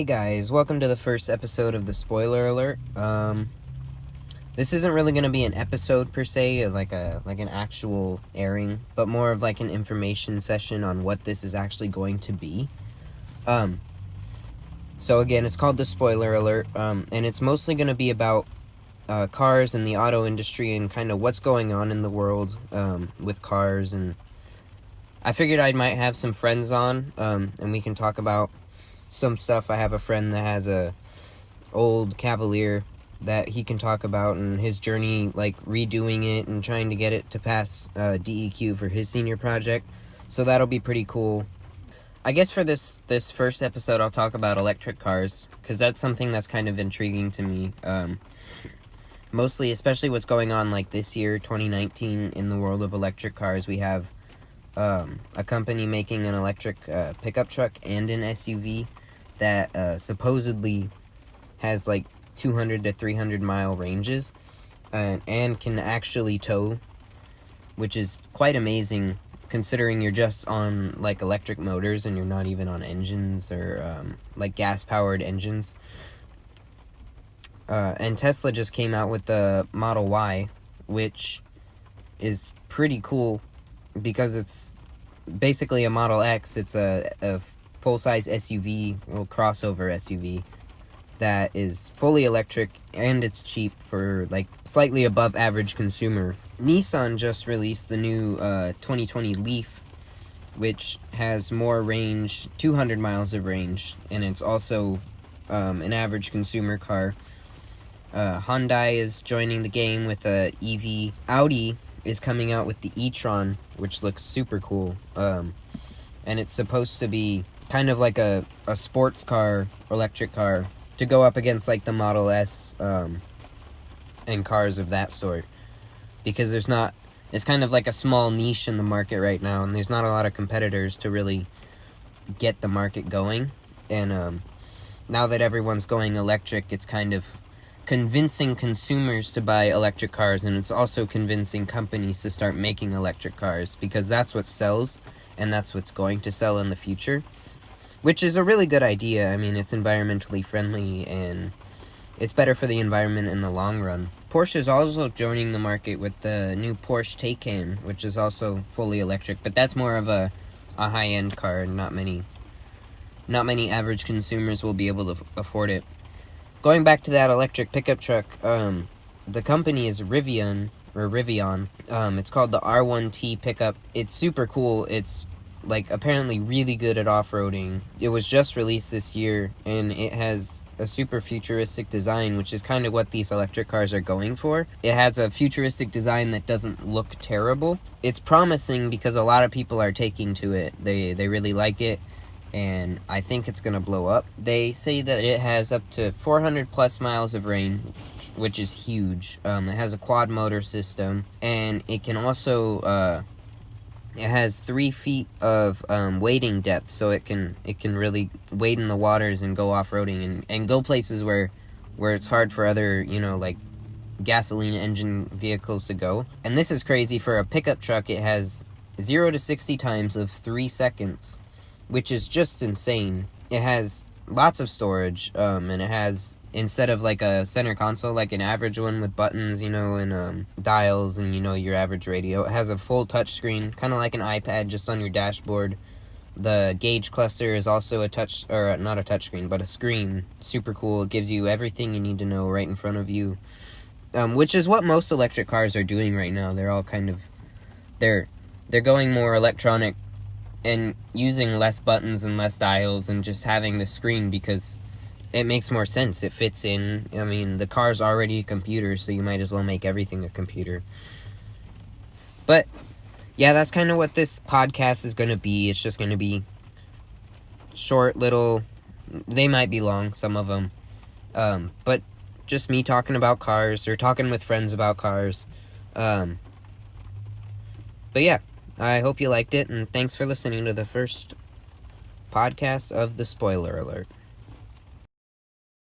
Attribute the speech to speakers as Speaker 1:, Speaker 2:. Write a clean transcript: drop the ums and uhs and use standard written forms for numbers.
Speaker 1: Hey guys, welcome to the first episode of the Spoiler Alert. This isn't really going to be an episode per se, like an actual airing, but more of like an information session on what this is actually going to be. So again, it's called the Spoiler Alert, and it's mostly going to be about cars and the auto industry and kind of what's going on in the world with cars. And I figured I might have some friends on, and we can talk about some stuff. I have a friend that has a old Cavalier that he can talk about and his journey, like redoing it and trying to get it to pass DEQ for his senior project. So that'll be pretty cool. I guess for this first episode, I'll talk about electric cars, because that's something that's kind of intriguing to me. Mostly, especially what's going on like this year, 2019, in the world of electric cars. We have a company making an electric pickup truck and an SUV that supposedly has like 200 to 300 mile ranges and can actually tow, which is quite amazing considering you're just on like electric motors and you're not even on engines or like gas powered engines. And Tesla just came out with the Model Y, which is pretty cool because it's basically a Model X. It's a full-size SUV, well, crossover SUV, that is fully electric, and it's cheap for, like, slightly above average consumer. Nissan just released the new 2020 Leaf, which has more range, 200 miles of range, and it's also an average consumer car. Hyundai is joining the game with a EV. Audi is coming out with the e-tron, which looks super cool. And it's supposed to be kind of like a sports car, electric car, to go up against like the Model S and cars of that sort. Because it's kind of like a small niche in the market right now, and there's not a lot of competitors to really get the market going. And now that everyone's going electric, it's kind of convincing consumers to buy electric cars, and it's also convincing companies to start making electric cars, because that's what sells, and that's what's going to sell in the future, which is a really good idea. I mean, it's environmentally friendly, and it's better for the environment in the long run. Porsche is also joining the market with the new Porsche Taycan, which is also fully electric, but that's more of a high-end car, and not many average consumers will be able to afford it. Going back to that electric pickup truck, the company is Rivian. It's called the R1T pickup. It's super cool. It's, like, apparently really good at off-roading. It was just released this year, and it has a super futuristic design, which is kind of what these electric cars are going for. It has a futuristic design that doesn't look terrible. It's promising because a lot of people are taking to it. They really like it, and I think it's going to blow up. They say that it has up to 400 plus miles of range, which is huge. It has a quad motor system, and it can also, it has 3 feet of wading depth, so it can really wade in the waters and go off-roading and go places where it's hard for other, like gasoline engine vehicles to go. And this is crazy. For a pickup truck, it has 0 to 60 times of 3 seconds. Which is just insane. It has lots of storage, and it has, instead of like a center console, like an average one with buttons, and dials and, your average radio, it has a full touchscreen, kind of like an iPad, just on your dashboard. The gauge cluster is also not a touchscreen, but a screen. Super cool. It gives you everything you need to know right in front of you, which is what most electric cars are doing right now. They're all kind of, they're going more electronic, and using less buttons and less dials and just having the screen, because it makes more sense. It fits in. I mean, the car's already a computer, so you might as well make everything a computer. But, yeah, that's kind of what this podcast is going to be. It's just going to be short, little... They might be long, some of them. But just me talking about cars, or talking with friends about cars. But, yeah. I hope you liked it, and thanks for listening to the first podcast of the Spoiler Alert.